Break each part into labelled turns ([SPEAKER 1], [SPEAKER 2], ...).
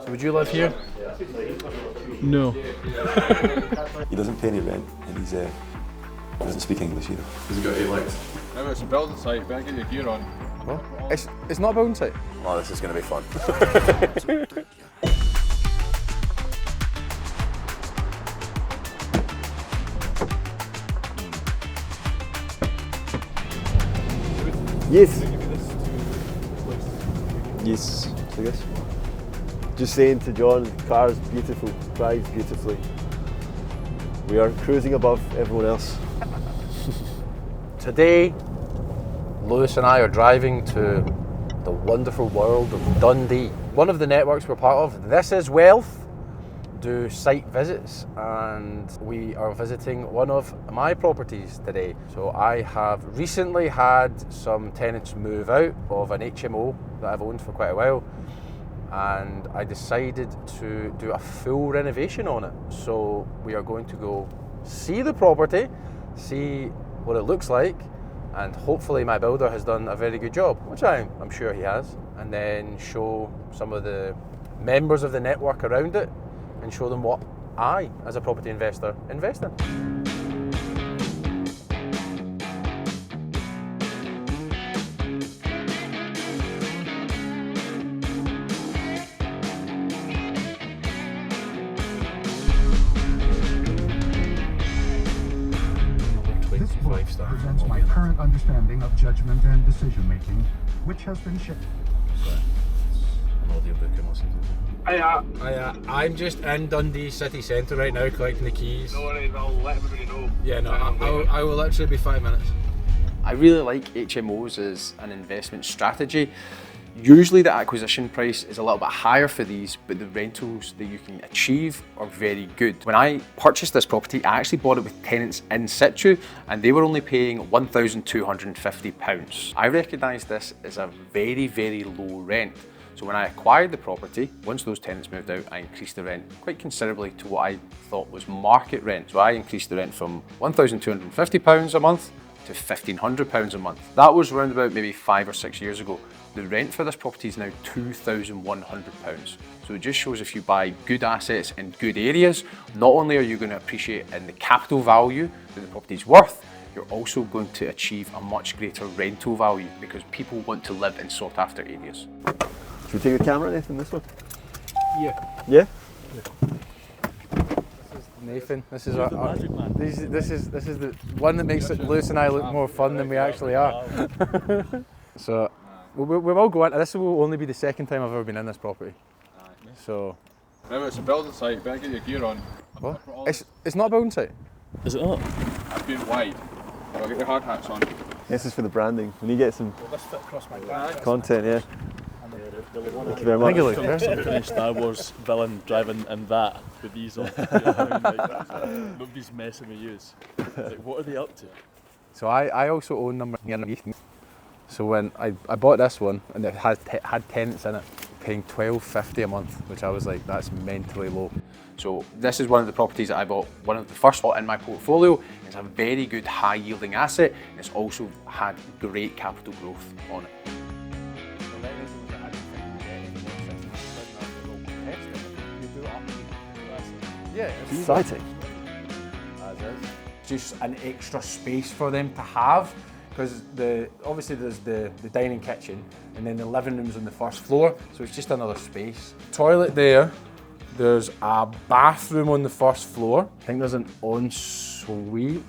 [SPEAKER 1] Would you live here?
[SPEAKER 2] No.
[SPEAKER 3] He doesn't pay any rent, and he doesn't speak English either.
[SPEAKER 4] Has he got 8 legs?
[SPEAKER 2] Now it's a building site, better get your gear on.
[SPEAKER 1] What? It's not a building site.
[SPEAKER 3] Oh, this is going to be fun.
[SPEAKER 5] Yes. Yes, I guess. Just saying to John, the car's beautiful, drives beautifully. We are cruising above everyone else.
[SPEAKER 1] Today, Lewis and I are driving to the wonderful world of Dundee. One of the networks we're part of, This Is Wealth, do site visits, and we are visiting one of my properties today. So I have recently had some tenants move out of an HMO that I've owned for quite a while, and I decided to do a full renovation on it. So we are going to go see the property, see what it looks like, and hopefully my builder has done a very good job, which I'm sure he has, and then show some of the members of the network around it and show them what I, as a property investor, invest in.
[SPEAKER 6] This book presents my current understanding of judgment and decision making, which has been shaped.
[SPEAKER 1] An audiobook I'm listening to. I'm just in Dundee city centre right now collecting the keys.
[SPEAKER 2] No worries, I'll let everybody know.
[SPEAKER 1] Yeah, no, I will literally be 5 minutes. I really like HMOs as an investment strategy. Usually the acquisition price is a little bit higher for these, but the rentals that you can achieve are very good. When I purchased this property, I actually bought it with tenants in situ, and they were only paying £1,250. I recognise this as a very, very low rent. So when I acquired the property, once those tenants moved out, I increased the rent quite considerably to what I thought was market rent. So I increased the rent from £1,250 a month to £1,500 a month. That was around about maybe 5 or 6 years ago. The rent for this property is now £2,100. So it just shows if you buy good assets in good areas, not only are you going to appreciate in the capital value that the property is worth, you're also going to achieve a much greater rental value because people want to live in sought after areas.
[SPEAKER 5] Should we take the camera, Nathan, this one?
[SPEAKER 1] Yeah.
[SPEAKER 5] Yeah?
[SPEAKER 1] Nathan, this is our magic man. This is the one that makes Lewis and I look more fun than we actually are. So we will go into this. Will only be the second time I've ever been in this property. So
[SPEAKER 2] Remember, it's a building site, better get your gear on.
[SPEAKER 1] what? It's not a building site.
[SPEAKER 2] Is it not? I've been wide. I'll get your hard hats on.
[SPEAKER 5] This is for the branding. When you get some
[SPEAKER 2] Will this fit across my back?
[SPEAKER 5] content, yeah. Thank you very much.
[SPEAKER 1] I think it looks perfect.
[SPEAKER 7] Kind of Star Wars villain driving in that with these on. Nobody's messing with you. Like, what are they up to?
[SPEAKER 1] So I also own number underneath me. So when I bought this one and it had tenants in it, paying £1,250 a month, which I was like, that's mentally low. So this is one of the properties that I bought, one of the first in my portfolio. It's a very good high yielding asset, and it's also had great capital growth on it. Yeah, it's
[SPEAKER 5] Exciting.
[SPEAKER 1] as is. Just an extra space for them to have, because obviously there's the dining kitchen and then the living room's on the first floor, so it's just another space. Toilet there, there's a bathroom on the first floor. I think there's an ensuite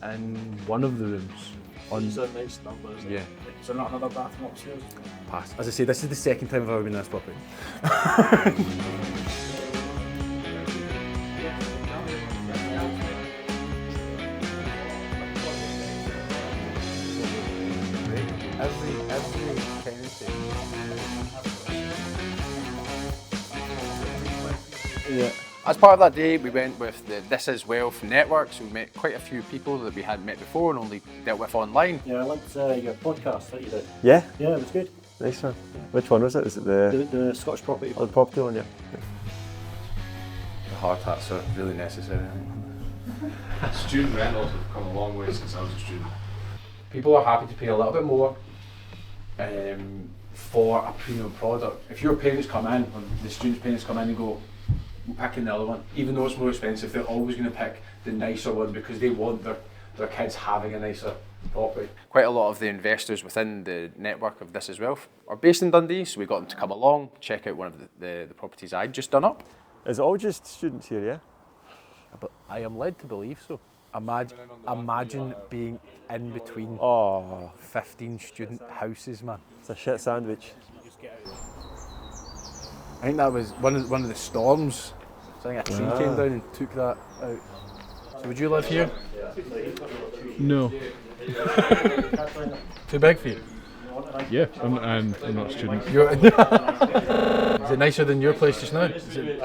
[SPEAKER 1] in one of the rooms.
[SPEAKER 7] These are nice numbers.
[SPEAKER 1] Yeah.
[SPEAKER 2] Is there not another bathroom upstairs?
[SPEAKER 1] Pass. As I say, this is the second time I've ever been in this property. Every tenancy.
[SPEAKER 5] Yeah.
[SPEAKER 1] As part of that day, we went with the This Is Wealth network, so we met quite a few people that we hadn't met before and only dealt with online.
[SPEAKER 8] Yeah, I liked your podcast that you did.
[SPEAKER 5] Yeah?
[SPEAKER 8] Yeah, it was good.
[SPEAKER 5] Nice one. Which one was it? Was it
[SPEAKER 8] The Scottish property.
[SPEAKER 5] the property one, yeah?
[SPEAKER 1] The hard hats are really necessary.
[SPEAKER 4] Student rentals have come a long way since I was a student.
[SPEAKER 1] People are happy to pay a little bit more for a premium product. If your parents come in, or the students' parents come in and go, we're picking the other one, even though it's more expensive, they're always going to pick the nicer one because they want their kids having a nicer property. Quite a lot of the investors within the network of This Is Wealth are based in Dundee, so we got them to come along, check out one of the properties I'd just done up.
[SPEAKER 5] Is it all just students here, yeah?
[SPEAKER 1] But I am led to believe so. Imagine being in between 15 student houses, man.
[SPEAKER 5] It's a shit sandwich.
[SPEAKER 1] I think that was one of the storms. So I think a tree came down and took that out. So would you live here?
[SPEAKER 9] No.
[SPEAKER 1] Too big for you?
[SPEAKER 9] Yeah, and I'm not a student.
[SPEAKER 1] Is it nicer than your place just now? Is it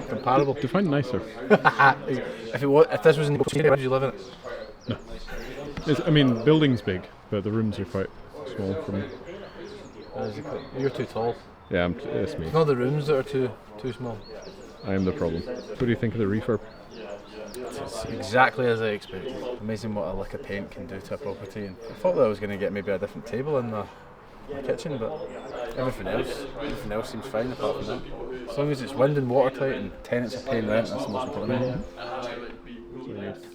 [SPEAKER 1] comparable?
[SPEAKER 9] Define nicer.
[SPEAKER 1] If this was in the area, would you live in it?
[SPEAKER 9] No. I mean, building's big, but the rooms are quite small for me.
[SPEAKER 1] You're too tall.
[SPEAKER 9] Yeah, it's me.
[SPEAKER 1] It's not the rooms that are too small.
[SPEAKER 9] I am the problem. What do you think of the refurb?
[SPEAKER 1] It's exactly as I expected. Amazing what a lick of paint can do to a property. And I thought that I was going to get maybe a different table in the kitchen, but everything else seems fine apart from that. As long as it's wind and watertight and tenants are paying rent, that's the most important thing.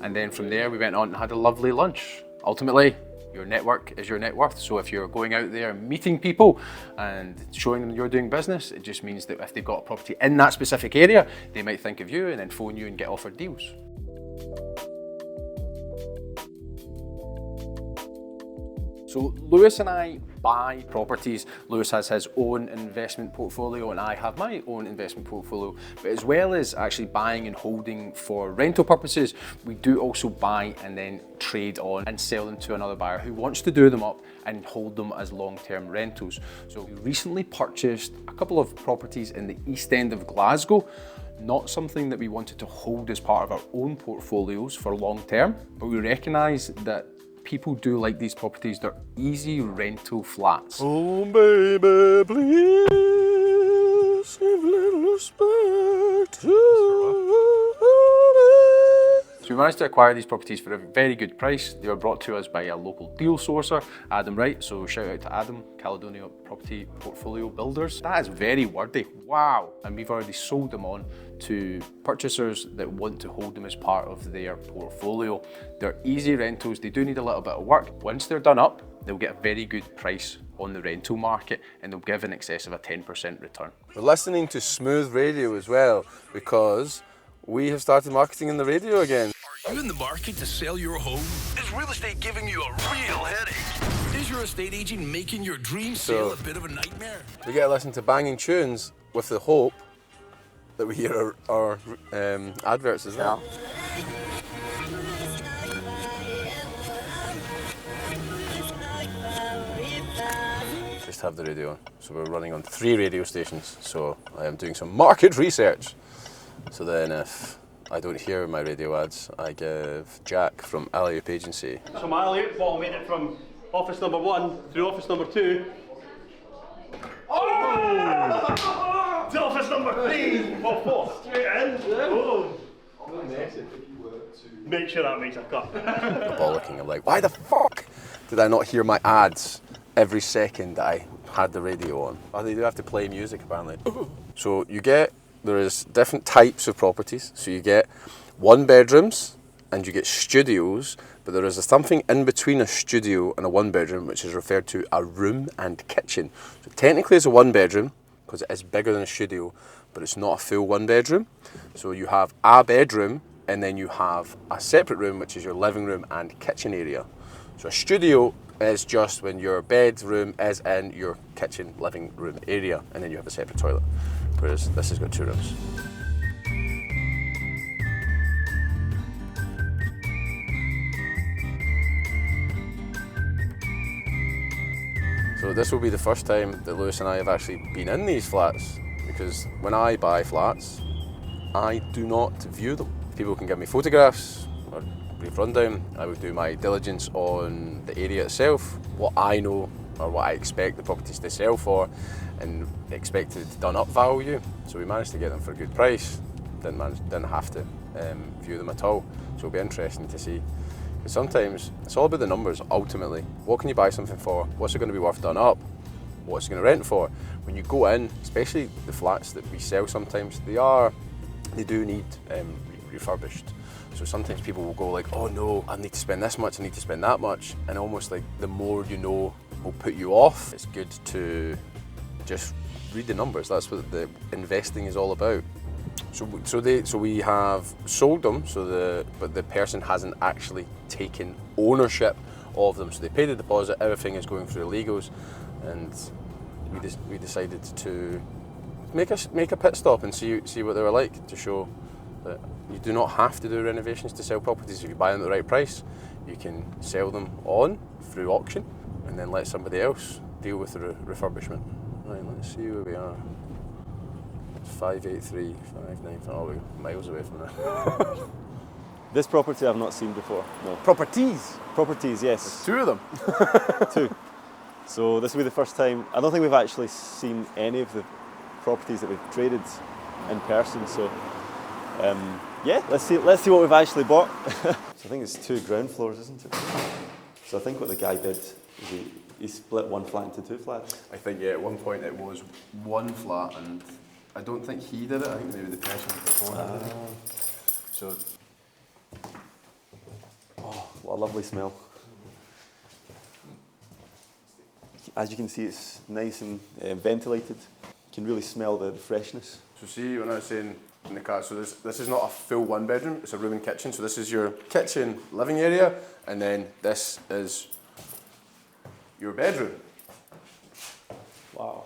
[SPEAKER 1] And then from there we went on and had a lovely lunch. Ultimately, your network is your net worth. So if you're going out there meeting people and showing them you're doing business, it just means that if they've got a property in that specific area, they might think of you and then phone you and get offered deals. So Lewis and I buy properties. Lewis has his own investment portfolio and I have my own investment portfolio. But as well as actually buying and holding for rental purposes, we do also buy and then trade on and sell them to another buyer who wants to do them up and hold them as long-term rentals. So we recently purchased a couple of properties in the East End of Glasgow. Not something that we wanted to hold as part of our own portfolios for long-term, but we recognise that people do like these properties. They're easy rental flats.
[SPEAKER 3] Oh baby, please give little respect to
[SPEAKER 1] So we managed to acquire these properties for a very good price. They were brought to us by a local deal sourcer, Adam Wright. So shout out to Adam, Caledonia Property Portfolio Builders. That is very wordy, wow. And we've already sold them on to purchasers that want to hold them as part of their portfolio. They're easy rentals, they do need a little bit of work. Once they're done up, they'll get a very good price on the rental market and they'll give in excess of a 10% return.
[SPEAKER 3] We're listening to smooth radio as well because we have started marketing in the radio again.
[SPEAKER 10] Are you in the market to sell your home? Is real estate giving you a real headache? Is your estate agent making your dream sale a bit of a nightmare?
[SPEAKER 3] We get to listen to banging tunes with the hope that we hear our adverts as well. Just have the radio on. So we're running on 3 radio stations. So I am doing some market research. So then if I don't hear my radio ads, I give Jack from Alley Up Agency.
[SPEAKER 8] So my alley ball made it from office number 1 through office number 2. Oh! To office number 3 or 4. Straight in. Oh. Make sure that makes a cut.
[SPEAKER 3] Bollocking. I'm like, why the fuck did I not hear my ads every second that I had the radio on? Oh, they do have to play music apparently. So there is different types of properties. So you get 1-bedrooms and you get studios, but there is something in between a studio and a 1-bedroom which is referred to a room and kitchen. So technically it's a 1-bedroom because it is bigger than a studio, but it's not a full 1-bedroom. So you have a bedroom and then you have a separate room which is your living room and kitchen area. So a studio is just when your bedroom is in your kitchen living room area and then you have a separate toilet, whereas this has got 2 rooms. So this will be the first time that Lewis and I have actually been in these flats, because when I buy flats, I do not view them. People can give me photographs or brief rundown. I would do my diligence on the area itself, what I know or what I expect the properties to sell for, and expected done up value. So we managed to get them for a good price. Didn't have to view them at all. So it'll be interesting to see, Sometimes it's all about the numbers ultimately. What can you buy something for? What's it going to be worth done up? What's it going to rent for? When you go in, especially the flats that we sell sometimes, they do need refurbished. So sometimes people will go like, oh no, I need to spend this much, I need to spend that much. And almost like the more you know will put you off. It's good to just read the numbers. That's what the investing is all about. So we have sold them, but the person hasn't actually taken ownership of them. So they paid the deposit, everything is going through the legals, and we decided to make a pit stop and see what they were like, to show that you do not have to do renovations to sell properties. If you buy them at the right price, you can sell them on through auction and then let somebody else deal with the refurbishment. Right, let's see where we are. 583, 595. Oh, we're miles away from that.
[SPEAKER 5] This property I've not seen before. No.
[SPEAKER 3] Properties?
[SPEAKER 5] Properties, yes.
[SPEAKER 3] There's two of them.
[SPEAKER 5] Two. So this will be the first time. I don't think we've actually seen any of the properties that we've traded in person. So yeah, let's see what we've actually bought. So I think it's 2 ground floors, isn't it? So I think what the guy did is he split one flat into 2 flats.
[SPEAKER 3] I think, yeah, at one point it was one flat, and I don't think he did it. I think maybe the person before did it. So,
[SPEAKER 5] oh, what a lovely smell. As you can see, it's nice and ventilated. You can really smell the freshness.
[SPEAKER 3] So see, when I was saying in the car, so this is not a full 1 bedroom, it's a room and kitchen. So this is your kitchen, living area, and then this is your bedroom.
[SPEAKER 5] Wow.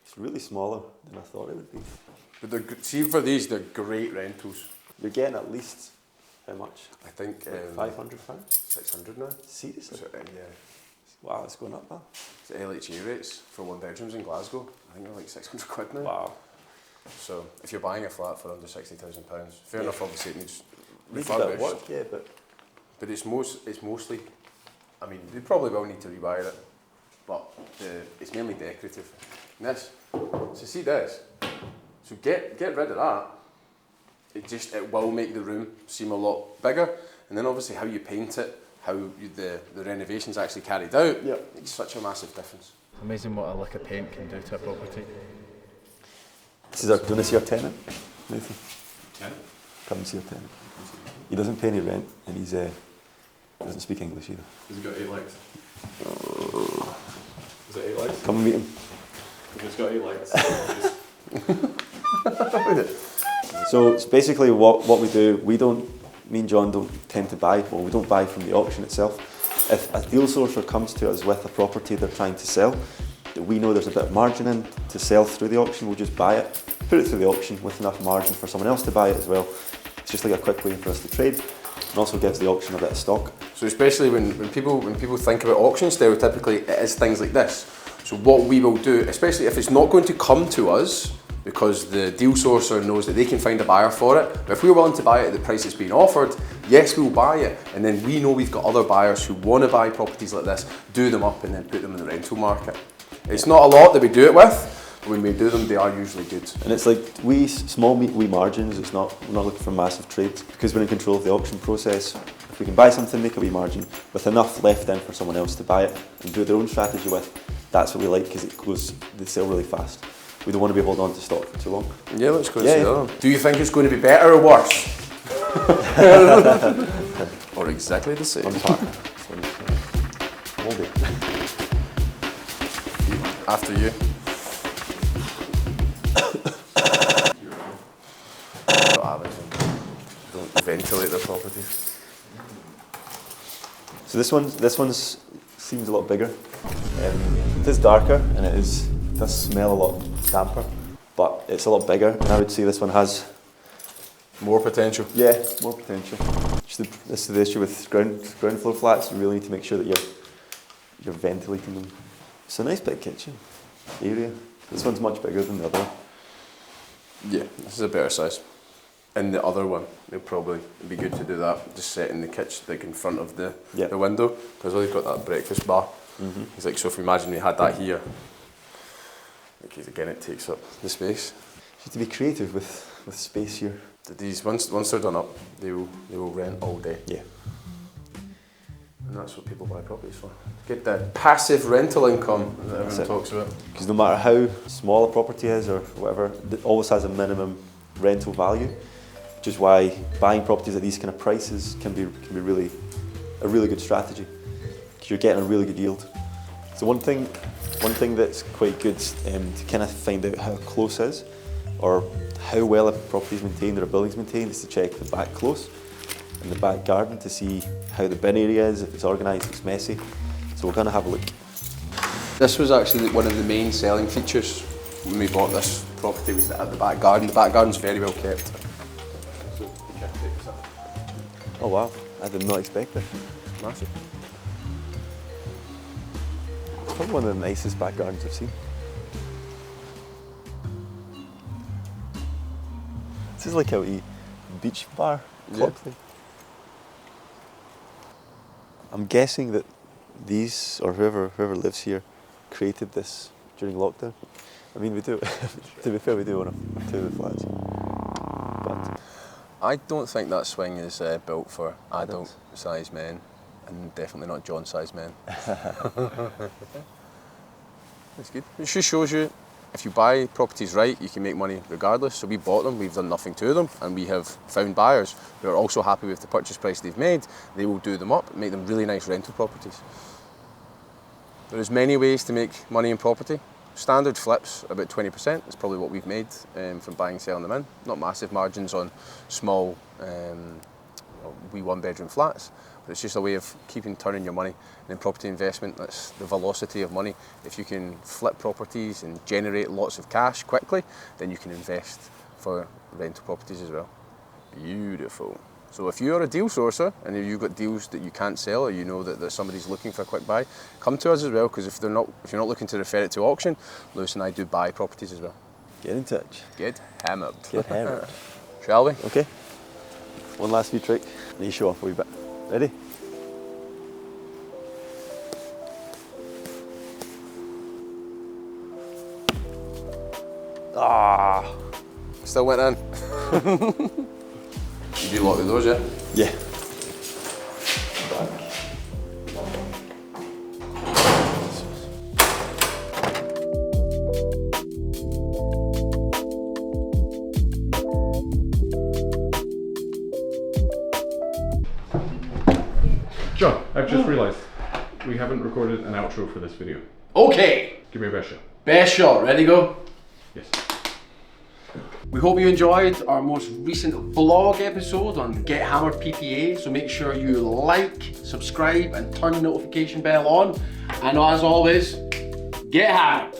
[SPEAKER 5] It's really smaller than I thought it would be.
[SPEAKER 3] But see, for these, they're great rentals.
[SPEAKER 5] You're getting at least how much?
[SPEAKER 3] I think
[SPEAKER 5] like £500?
[SPEAKER 3] 600 now.
[SPEAKER 5] Seriously?
[SPEAKER 3] So, yeah.
[SPEAKER 5] Wow, it's going up, man.
[SPEAKER 3] The LHA rates for 1 bedrooms in Glasgow, I think they're like 600 quid now.
[SPEAKER 5] Wow.
[SPEAKER 3] So if you're buying a flat for under £60,000, fair enough, obviously it needs
[SPEAKER 5] Needs a bit of
[SPEAKER 3] refurbished.
[SPEAKER 5] work, yeah,
[SPEAKER 3] But it's mostly, I mean, they probably will need to rewire it, but it's mainly decorative. And this, so see this, so get rid of that. It will make the room seem a lot bigger, and then obviously how you paint it, how the renovation's actually carried out, makes such a massive difference.
[SPEAKER 7] Amazing what a lick of paint can do to a property.
[SPEAKER 5] This is our, do you want to see our tenant, Nathan?
[SPEAKER 4] Tenant?
[SPEAKER 5] Come and see our tenant. He doesn't pay any rent, and he doesn't speak English either.
[SPEAKER 4] Has he got 8 legs? Is it 8 legs?
[SPEAKER 5] Come and meet him.
[SPEAKER 4] If it's got 8 legs.
[SPEAKER 5] So it's basically what we do, me and John don't tend to buy, well, we don't buy from the auction itself. If a deal sourcer comes to us with a property they're trying to sell, that we know there's a bit of margin in to sell through the auction, we'll just buy it, put it through the auction with enough margin for someone else to buy it as well. It's just like a quick way for us to trade, and also gives the auction a bit of stock.
[SPEAKER 3] So especially when people think about auctions, stereotypically it is things like this. So what we will do, especially if it's not going to come to us, because the deal sourcer knows that they can find a buyer for it. But if we're willing to buy it at the price it's being offered, yes, we'll buy it. And then we know we've got other buyers who want to buy properties like this, do them up and then put them in the rental market. It's not a lot that we do it with, but when we do them, they are usually good.
[SPEAKER 5] And it's like small margins, we're not looking for massive trades. Because we're in control of the auction process, if we can buy something, make a wee margin, with enough left in for someone else to buy it and do their own strategy with, that's what we like, because they sell really fast. We don't want to be holding on to stock for too long.
[SPEAKER 3] Yeah, let's go and see that. Do you think it's going to be better or worse? Or exactly the same?
[SPEAKER 5] On par.
[SPEAKER 3] After you. Don't ventilate the property.
[SPEAKER 5] So this one seems a lot bigger. It is darker and it does smell a lot damper, but it's a lot bigger, and I would say this one has
[SPEAKER 3] more potential.
[SPEAKER 5] Yeah, more potential. This is the issue with ground floor flats. You really need to make sure that you're ventilating them. It's a nice big kitchen area. This one's much bigger than the other one.
[SPEAKER 3] Yeah, this is a better size. And the other one, it'd be good to do that, just set in the kitchen, like in front of the window, because they've got that breakfast bar. Mm-hmm. It's like, so if we imagine we had that here, because again it takes up the space.
[SPEAKER 5] You have to be creative with space here.
[SPEAKER 3] These once they're done up, they will rent all day.
[SPEAKER 5] Yeah.
[SPEAKER 3] that's what people buy properties for. Get the passive rental income that everyone talks about.
[SPEAKER 5] Because no matter how small a property is or whatever, it always has a minimum rental value, which is why buying properties at these kind of prices can be really a really good strategy, because you're getting a really good yield. So one thing that's quite good to kind of find out how close is, or how well a property is maintained or a building's maintained, is to check the back close and the back garden to see how the bin area is, if it's organised, if it's messy. So we're going to have a look.
[SPEAKER 3] This was actually one of the main selling features when we bought this property, was at the back garden. The back garden's very well kept.
[SPEAKER 5] Oh wow, I did not expect that.
[SPEAKER 3] Massive.
[SPEAKER 5] It's probably one of the nicest back gardens I've seen. This is like a beach bar club thing. I'm guessing that these, or whoever lives here, created this during lockdown. I mean, we do, to be fair, we do own two of the flats. But
[SPEAKER 3] I don't think that swing is built for adult-sized men, and definitely not John-sized men. That's good. It just shows you, if you buy properties right, you can make money regardless. So we bought them, we've done nothing to them, and we have found buyers who are also happy with the purchase price they've made. They will do them up and make them really nice rental properties. There's many ways to make money in property. Standard flips, about 20%, is probably what we've made from buying and selling them in. Not massive margins on small wee one-bedroom flats, but it's just a way of turning your money. And in property investment, that's the velocity of money. If you can flip properties and generate lots of cash quickly, then you can invest for rental properties as well. Beautiful. So if you're a deal sourcer and if you've got deals that you can't sell, or you know that somebody's looking for a quick buy, come to us as well, because if you're not looking to refer it to auction, Lewis and I do buy properties as well.
[SPEAKER 5] get in touch.
[SPEAKER 3] Get hammered.
[SPEAKER 5] Get hammered.
[SPEAKER 3] Shall we?
[SPEAKER 5] Okay. One last wee trick. And you show off a wee bit. Ready?
[SPEAKER 3] Ah, still went in. You do lock the doors, yeah?
[SPEAKER 5] Yeah.
[SPEAKER 9] John, I've just realised we haven't recorded an outro for this video.
[SPEAKER 3] Okay.
[SPEAKER 9] Give me a best shot.
[SPEAKER 3] Best shot. Ready, go?
[SPEAKER 9] Yes.
[SPEAKER 3] We hope you enjoyed our most recent vlog episode on Get Hammered PPA. So make sure you like, subscribe, and turn the notification bell on. And as always, get hammered.